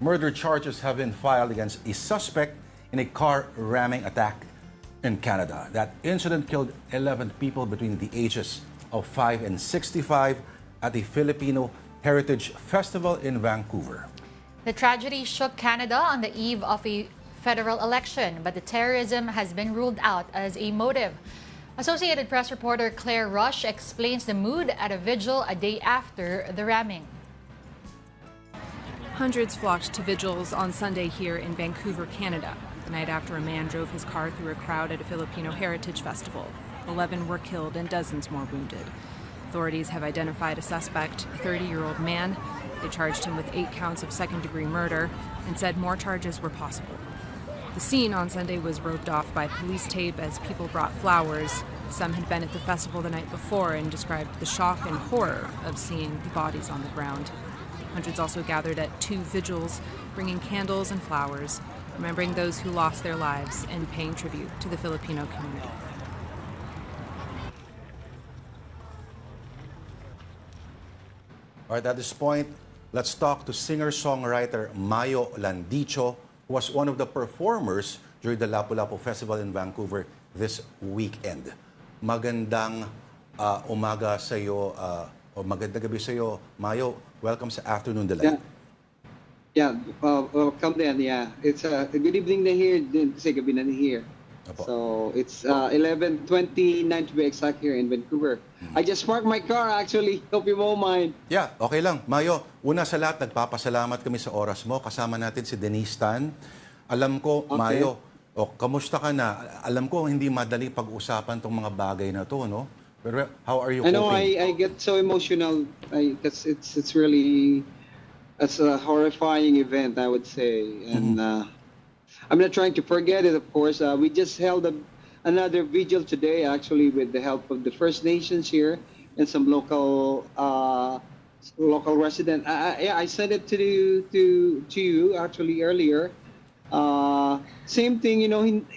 Murder charges have been filed against a suspect in a car ramming attack in Canada. That incident killed 11 people between the ages of 5 and 65 at the Filipino Heritage Festival in Vancouver. The tragedy shook Canada on the eve of a federal election, but the terrorism has been ruled out as a motive. Associated Press reporter Claire Rush explains the mood at a vigil a day after the ramming. Hundreds flocked to vigils on Sunday here in Vancouver, Canada, the night after a man drove his car through a crowd at a Filipino Heritage Festival. 11 were killed and dozens more wounded. Authorities have identified a suspect, a 30-year-old man. They charged him with 8 counts of second-degree murder and said more charges were possible. The scene on Sunday was roped off by police tape as people brought flowers. Some had been at the festival the night before and described the shock and horror of seeing the bodies on the ground. Hundreds also gathered at 2 vigils, bringing candles and flowers, remembering those who lost their lives and paying tribute to the Filipino community. All right, at this point, let's talk to singer-songwriter Mayo Landicho, who was one of the performers during the Lapu-Lapu Festival in Vancouver this weekend. Magandang umaga sa iyo, o magandang gabi sa iyo, Mayo. Welcome sa Afternoon Delight. Welcome then. Yeah, it's a good evening na here. Say gabi na here. Apo. So it's 11:29 to be exact here in Vancouver. I just parked my car actually. Hope you won't mind. Yeah, okay lang. Mayo, una sa lahat, nagpapasalamat kami sa oras mo. Kasama natin si Denise Tan. Alam ko, Okay. Mayo, kamusta ka na? Alam ko, hindi madali pag-usapan tong mga bagay na to, no? Pero how are you I know coping? I get so emotional. Because it's really it's a horrifying event, I would say, and I'm not trying to forget it. Of course, we just held another vigil today, actually, with the help of the First Nations here and some local resident. I sent it to you actually earlier. Same thing,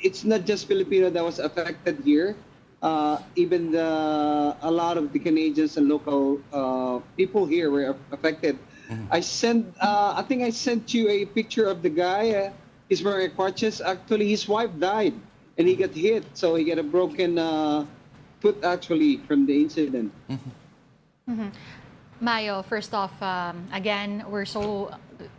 it's not just Filipino that was affected here. Even a lot of the Canadians and local people here were affected. I think I sent you a picture of the guy. He's wearing crutches. Actually, his wife died, and he got hit, so he got a broken foot actually from the incident. Mayo, first off, again, we're so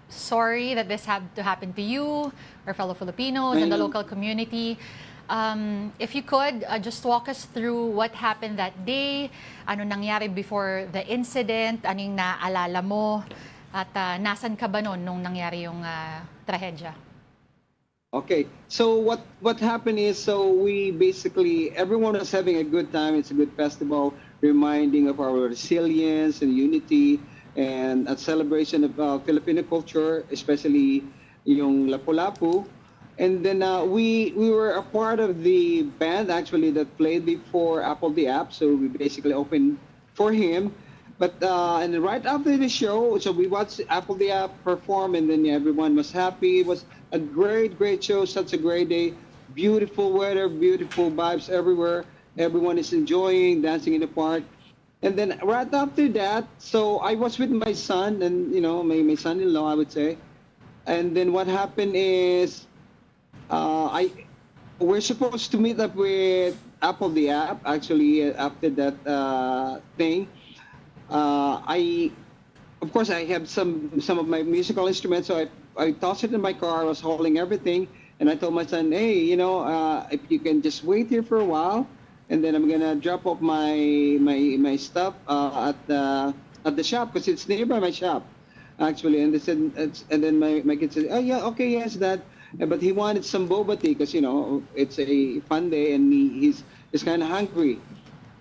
sorry that this had to happen to you, our fellow Filipinos, and the local community. If you could, just walk us through what happened that day, ano nangyari before the incident, anong naalala mo, at nasan ka ba noon nung nangyari yung trahedya? Okay, so what happened is, so we basically, everyone was having a good time. It's a good festival, reminding of our resilience and unity, and a celebration of Filipino culture, especially yung Lapu-Lapu. And then we were a part of the band actually that played before Apple the App, so we basically opened for him. But and then right after the show, so we watched Apple the App perform, and then everyone was happy. It was a great show, such a great day, beautiful weather, beautiful vibes everywhere. Everyone is enjoying, dancing in the park. And then right after that, so I was with my son and my son-in-law, I would say. And then what happened is, we're supposed to meet up with Apple the App actually after that thing. Of course, I have some of my musical instruments, so I tossed it in my car. I was holding everything, and I told my son, hey, if you can just wait here for a while, and then I'm gonna drop off my stuff at the shop, because it's nearby my shop, actually. And they said, and then my kid said, oh yeah, okay, yes, Dad. But he wanted some boba tea because it's a fun day, and he's kind of hungry.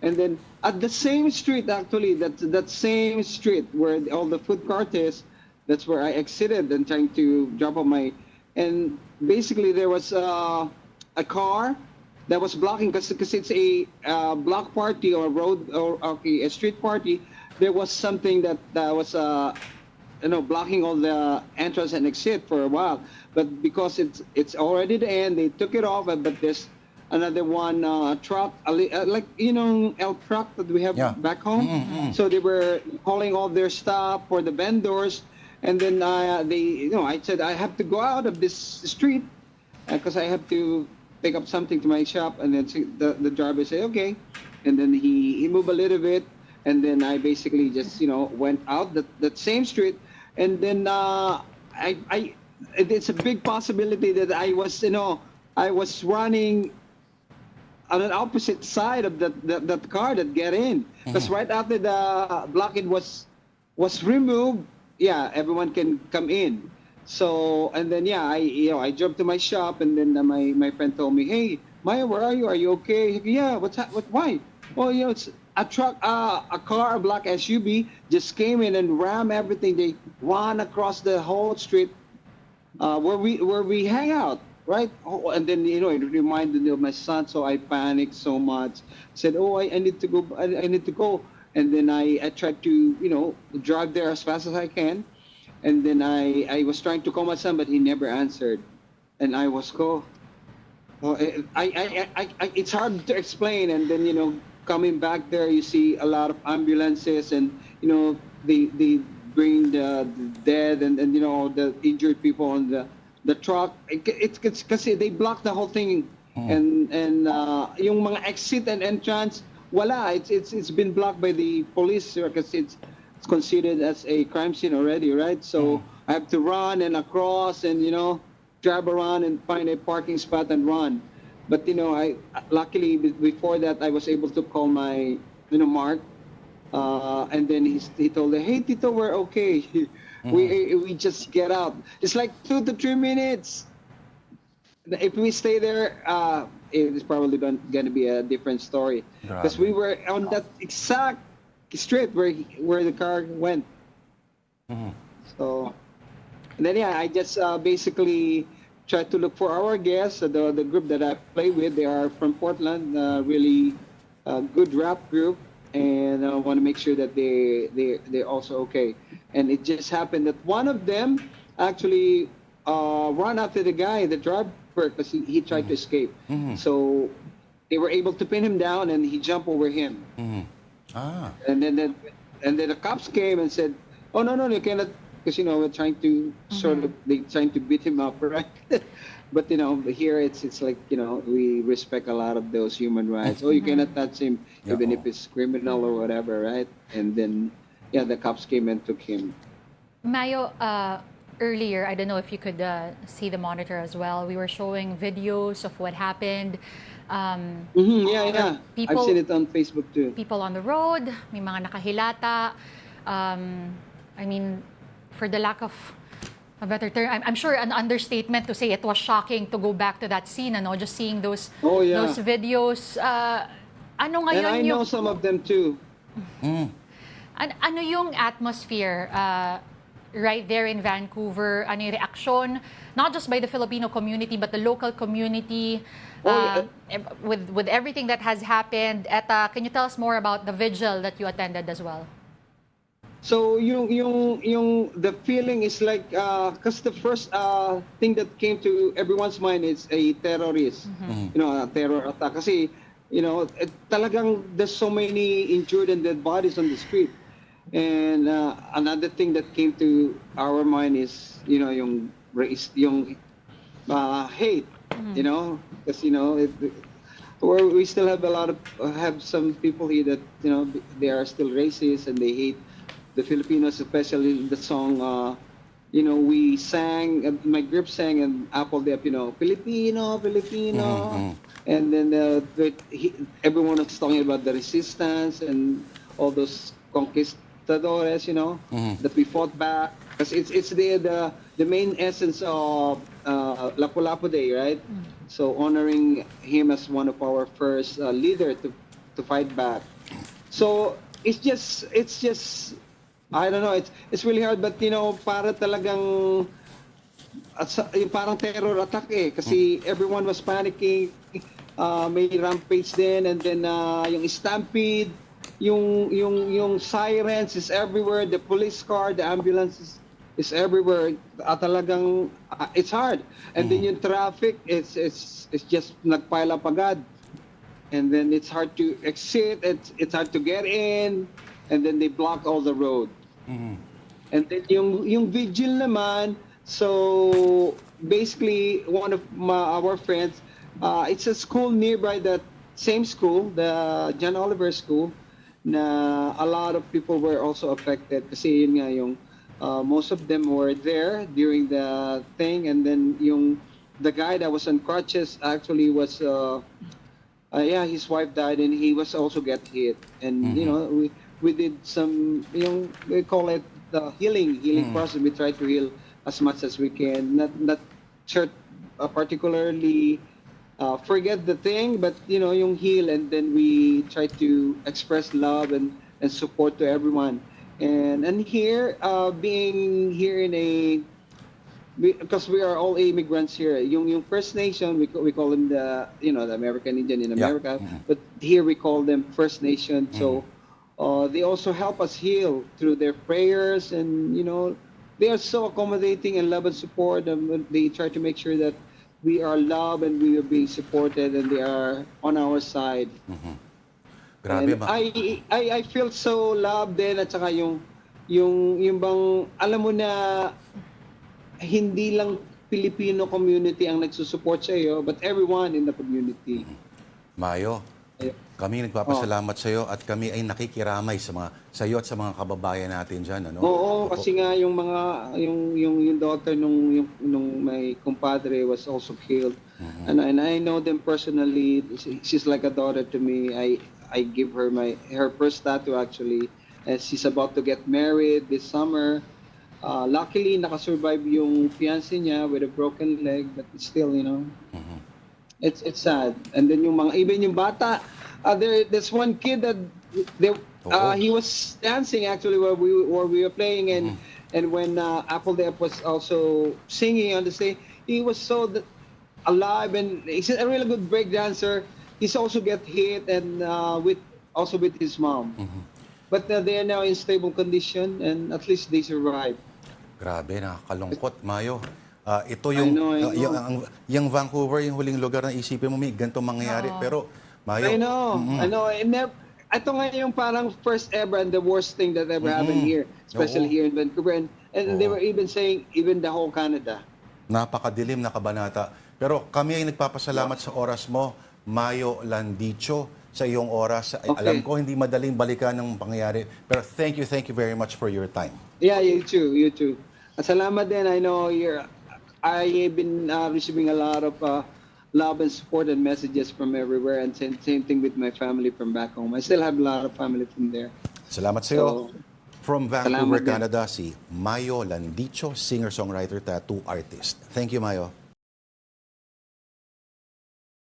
And then at the same street, actually, that same street where all the food cart is, that's where I exited and trying to drop off and basically there was a car that was blocking, because it's a block party or a street party. There was something that was blocking all the entrance and exit for a while. But because it's already the end, they took it off. But there's another one truck, like El truck that we have back home. So they were hauling all their stuff for the vendors, And then I said I have to go out of this street because I have to pick up something to my shop. And then the driver said, okay. And then he moved a little bit. And then I basically just, went out that same street. And then it's a big possibility that I was running on an opposite side of that car that get in. Because right after the blockade was removed, yeah, everyone can come in. So, and then, yeah, I jumped to my shop, and then my friend told me, hey, Maya, where are you? Are you okay? Yeah, why? Well, it's a truck, a car, a black SUV just came in and rammed everything. They ran across the whole street where we hang out, right? Oh, and then, it reminded me of my son, so I panicked so much. Said, oh, I need to go. I need to go. And then I tried to, drive there as fast as I can. And then I was trying to call my son, but he never answered. And I was it's hard to explain. And then, coming back there, you see a lot of ambulances, and, they bring the dead and the injured people on the truck. It's because they blocked the whole thing. And yung mga exit and entrance, wala. It's been blocked by the police because it's considered as a crime scene already, right? So I have to run and across and drive around and find a parking spot and run. But I luckily before that I was able to call my Mark, and then he told me, hey Tito, we're okay. We just get out. It's like 2 to 3 minutes. If we stay there, it's probably going to be a different story. Because we were on that exact street where the car went. So, and then I just basically tried to look for our guests. The group that I play with, they are from Portland, really good rap group, and I want to make sure that they're also okay. And it just happened that one of them actually run after the guy, the driver, because he tried to escape. So they were able to pin him down, and he jumped over him. And then the cops came and said, "Oh no, you cannot," because we're trying to they trying to beat him up, right? But here it's like we respect a lot of those human rights. Oh, you cannot touch him, even if it's criminal or whatever, right? And then the cops came and took him. Mayo, earlier, I don't know if you could see the monitor as well. We were showing videos of what happened. Yeah. People, I've seen it on Facebook too. People on the road, may mga nakahilata. I mean, for the lack of a better term, I'm sure an understatement to say it was shocking to go back to that scene, just seeing those videos. Ano ngayon And I know some of them too. Ano yung atmosphere right there in Vancouver? Ano yung reaksyon, not just by the Filipino community, but the local community, with everything that has happened? Can you tell us more about the vigil that you attended as well? So the feeling is like, because the first thing that came to everyone's mind is a terrorist, a terror attack. Kasi, talagang there's so many injured and dead bodies on the street. And another thing that came to our mind is, yung race, yung hate, because we still have some people here that they are still racist and they hate the Filipinos, especially the song. We sang, my group sang, and Apple Dep, Filipino, and then everyone was talking about the resistance and all those conquistadores, that we fought back. Because it's the main essence of Lapu-Lapu Day, right? So honoring him as one of our first leader to fight back. So it's just I don't know, it's really hard, but para talagang parang terror attack kasi everyone was panicking. May rampage din, and then yung stampede, yung sirens is everywhere, the police car, the ambulance is everywhere. Talagang it's hard. And then yung traffic, it's just nagpile up agad. And then it's hard to exit, it's hard to get in, and then they block all the road. And then yung Vigil naman, so basically one of our friends, it's a school nearby that same school, the John Oliver School, na a lot of people were also affected kasi yun nga yung most of them were there during the thing, and then the guy that was on crutches actually was yeah, his wife died and he was also get hit, and you know we did some, we call it the healing process. We try to heal as much as we can, not sure particularly forget the thing, but yung heal, and then we try to express love and support to everyone. And here, being here in because we are all immigrants here. Yung First Nation, we call them the the American Indian in America, but here we call them First Nation. So they also help us heal through their prayers, and they are so accommodating and love and support, and they try to make sure that we are loved and we are being supported, and they are on our side. Grabe And ba? I feel so loved din, at saka yung bang alam mo na hindi lang Filipino community ang nagsusupport sa iyo, but everyone in the community. Mayo, kami nagpapasalamat sa iyo at kami ay nakikiramay sa iyo at sa mga kababayan natin diyan, ano? Oo, kasi nga yung mga yung daughter nung my compadre was also killed. And I know them personally. She's like a daughter to me. I give her her first tattoo actually. And she's about to get married this summer. Luckily, nakasurvive yung fiancé niya with a broken leg, but still, it's sad. And then even yung bata, there's one kid that he was dancing actually where we were playing, and when Apple Dep was also singing on the stage, he was so alive, and he's a really good break dancer. He's also get hit, and with his mom. But they are now in stable condition, and at least they survived. Grabe, nakakalungkot, Mayo. Ito yung, I know. yung Vancouver, yung huling lugar na isipin mo, may ganito mangyayari. Pero, Mayo... I know. Ito nga yung parang first ever and the worst thing that ever happened here, especially here in Vancouver. And they were even saying, even the whole Canada. Napakadilim na kabanata. Pero kami ay nagpapasalamat sa oras mo, Mayo Landicho, sa iyong oras. Okay. Alam ko, hindi madaling balikan ng pangyayari. Pero thank you very much for your time. Yeah, you too. At salamat din. I know I've been receiving a lot of love and support and messages from everywhere, and same thing with my family from back home. I still have a lot of family from there. Salamat sa iyo. So, From Vancouver, salamat din. Canada, si Mayo Landicho, singer-songwriter, tattoo artist. Thank you, Mayo.